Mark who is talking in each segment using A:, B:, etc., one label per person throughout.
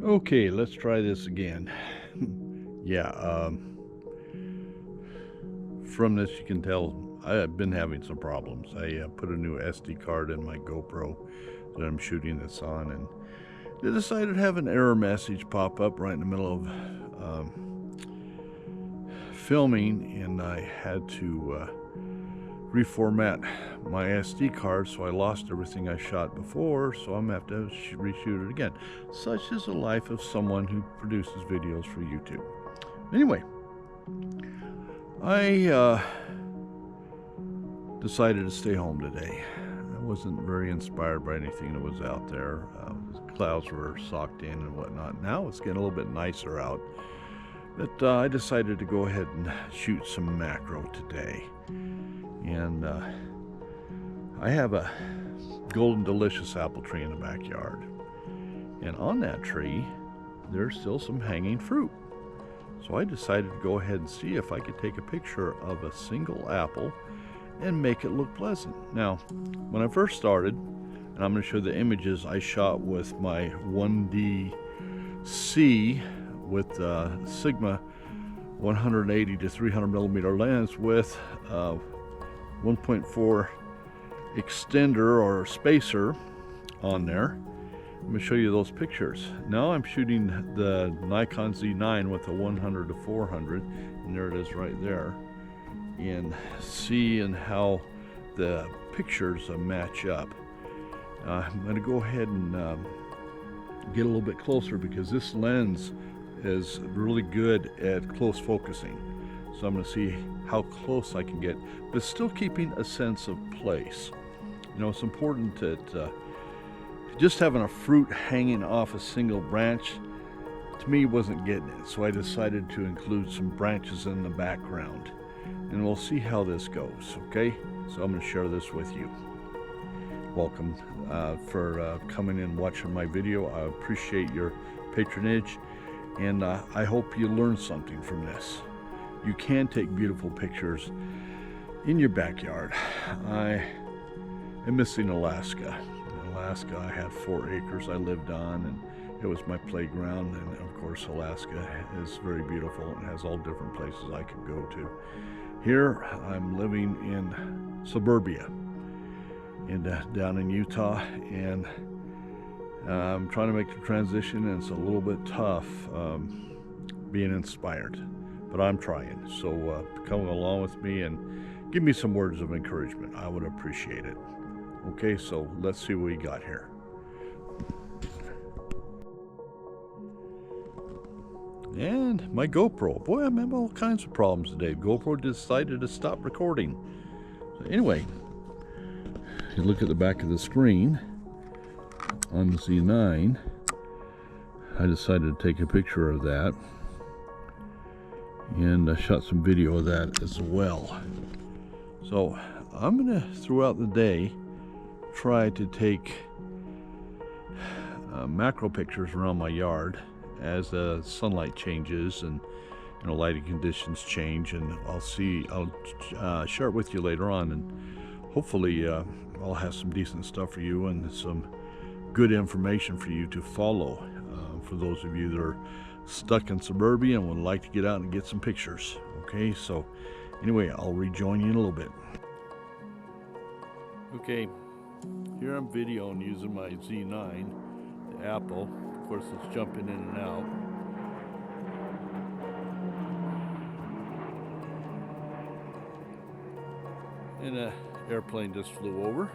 A: Okay, let's try this again. Yeah, from this you can tell I've been having some problems. I put a new SD card in my GoPro that I'm shooting this on, and they decided to have an error message pop up right in the middle of filming, and I had to reformat my SD card, so I lost everything I shot before, so I'm gonna have to reshoot it again. Such is the life of someone who produces videos for YouTube. Anyway, I decided to stay home today. I wasn't very inspired by anything that was out there. The clouds were socked in and whatnot. Now it's getting a little bit nicer out, but I decided to go ahead and shoot some macro today. And I have a golden delicious apple tree in the backyard, and on that tree there's still some hanging fruit. So I decided to go ahead and see if I could take a picture of a single apple and make it look pleasant. Now, when I first started, and I'm going to show the images I shot with my 1D-C with Sigma 180 to 300 millimeter lens with 1.4 extender or spacer on there. Let me show you those pictures. Now I'm shooting the Nikon Z9 with a 100 to 400, and there it is right there. And seeing how the pictures match up. I'm going to go ahead and get a little bit closer because this lens is really good at close focusing. So I'm going to see how close I can get, but still keeping a sense of place. You know, it's important that just having a fruit hanging off a single branch, to me, wasn't getting it. So I decided to include some branches in the background. And we'll see how this goes, okay? So I'm going to share this with you. Welcome for coming in and watching my video. I appreciate your patronage, and I hope you learn something from this. You can take beautiful pictures in your backyard. I am missing Alaska. In Alaska, I had 4 acres I lived on, and it was my playground. And of course, Alaska is very beautiful and has all different places I could go to. Here, I'm living in Suburbia, down in Utah, and I'm trying to make the transition, and it's a little bit tough being inspired. But I'm trying, so come along with me and give me some words of encouragement. I would appreciate it. Okay, so let's see what we got here. And my GoPro. Boy, I'm having all kinds of problems today. GoPro decided to stop recording. So anyway, if you look at the back of the screen on the Z9, I decided to take a picture of that. And I shot some video of that as well. So I'm gonna, throughout the day, try to take macro pictures around my yard as the sunlight changes and lighting conditions change, and I'll share it with you later on, and hopefully I'll have some decent stuff for you and some good information for you to follow for those of you that are stuck in suburbia and would like to get out and get some pictures. Okay, so anyway, I'll rejoin you in a little bit. Okay, here I'm videoing using my Z9, the Apple. Of course, it's jumping in and out. And an airplane just flew over.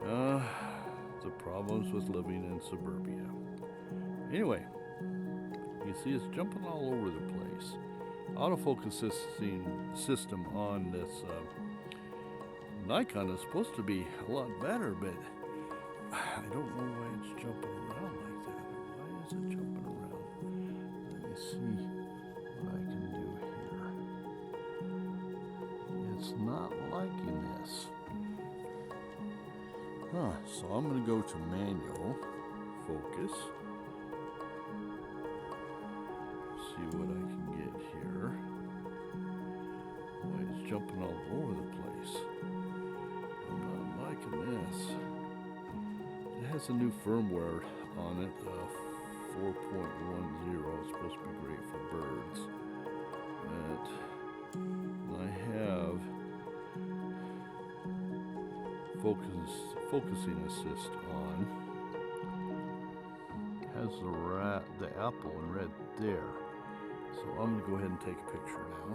A: The problems with living in suburbia. Anyway, you see it's jumping all over the place. Autofocus system on this Nikon is supposed to be a lot better, but I don't know why it's jumping around like that. Why is it jumping around? Let me see what I can do here. It's not liking this. So I'm going to go to manual focus. See what I can get here. Boy, it's jumping all over the place. I'm not liking this. It has a new firmware on it, 4.10. It's supposed to be great for birds. But I have focusing assist on. Has the apple in red there. So I'm going to go ahead and take a picture now.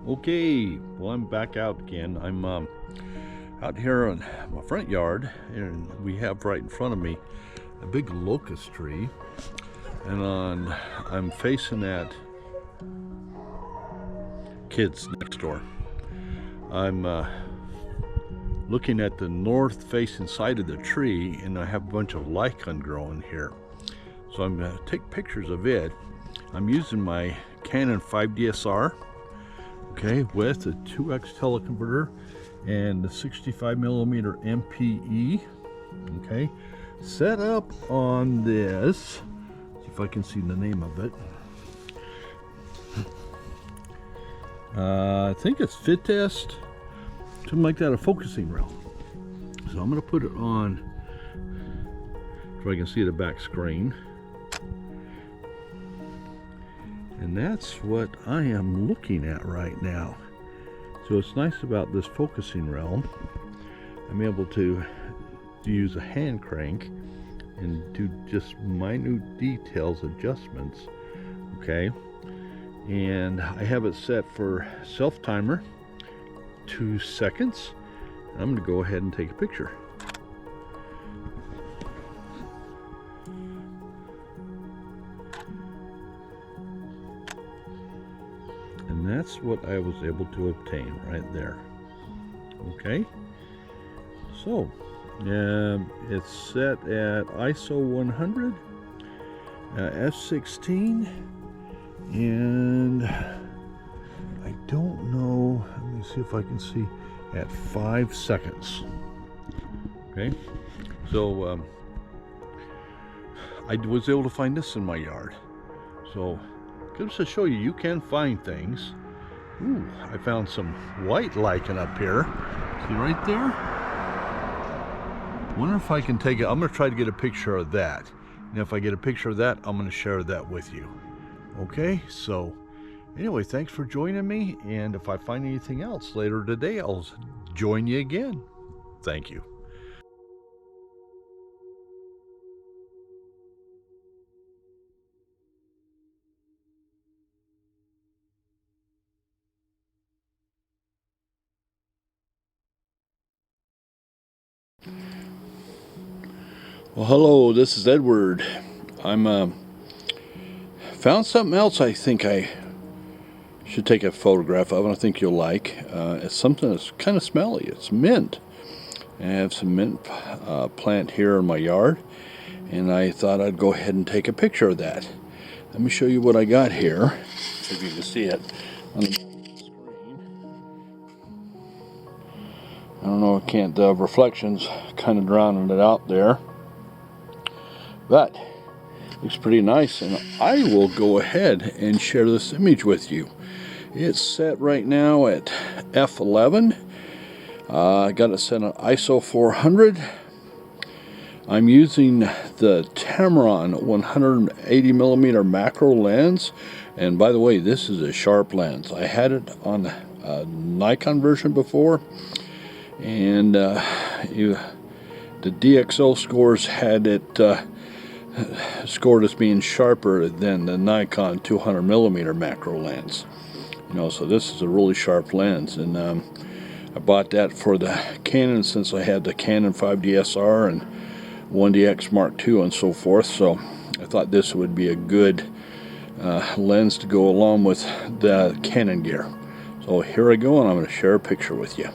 A: Okay, well, I'm back out again. I'm out here in my front yard, and we have right in front of me a big locust tree, and I'm facing that kids next door. I'm looking at the north facing side of the tree, and I have a bunch of lichen growing here. So I'm going to take pictures of it. I'm using my Canon 5DSR. Okay, with a 2x teleconverter and the 65mm MPE. Okay, set up on this. See if I can see the name of it. I think it's Fit Test, something like that, a focusing rail. So I'm going to put it on so I can see the back screen. And that's what I am looking at right now. So it's nice about this focusing realm. I'm able to use a hand crank and do just minute details adjustments. Okay. And I have it set for self timer, 2 seconds. I'm going to go ahead and take a picture. And that's what I was able to obtain right there. Okay, so it's set at ISO 100, f16, and I don't know, let me see if I can see, at 5 seconds. Okay, so I was able to find this in my yard. So just to show you, you can find things. Ooh, I found some white lichen up here. See right there? Wonder if I can take it. I'm going to try to get a picture of that. And if I get a picture of that, I'm going to share that with you. Okay, so anyway, thanks for joining me. And if I find anything else later today, I'll join you again. Thank you. Well, hello, this is Edward. I'm found something else I think I should take a photograph of, and I think you'll like. It's something that's kind of smelly. It's mint. I have some mint plant here in my yard, and I thought I'd go ahead and take a picture of that. Let me show you what I got here, if you can see it on the screen. I don't know, I can't, the reflections kind of drowning it out there. But looks pretty nice, and I will go ahead and share this image with you. It's set right now at f11. I got it set on ISO 400. I'm using the Tamron 180mm macro lens, and by the way, this is a sharp lens. I had it on a Nikon version before, and the DxO scores had it scored as being sharper than the Nikon 200mm macro lens. You know, so this is a really sharp lens, and I bought that for the Canon since I had the Canon 5DSR and 1DX Mark II and so forth. So I thought this would be a good lens to go along with the Canon gear. So here I go, and I'm going to share a picture with you.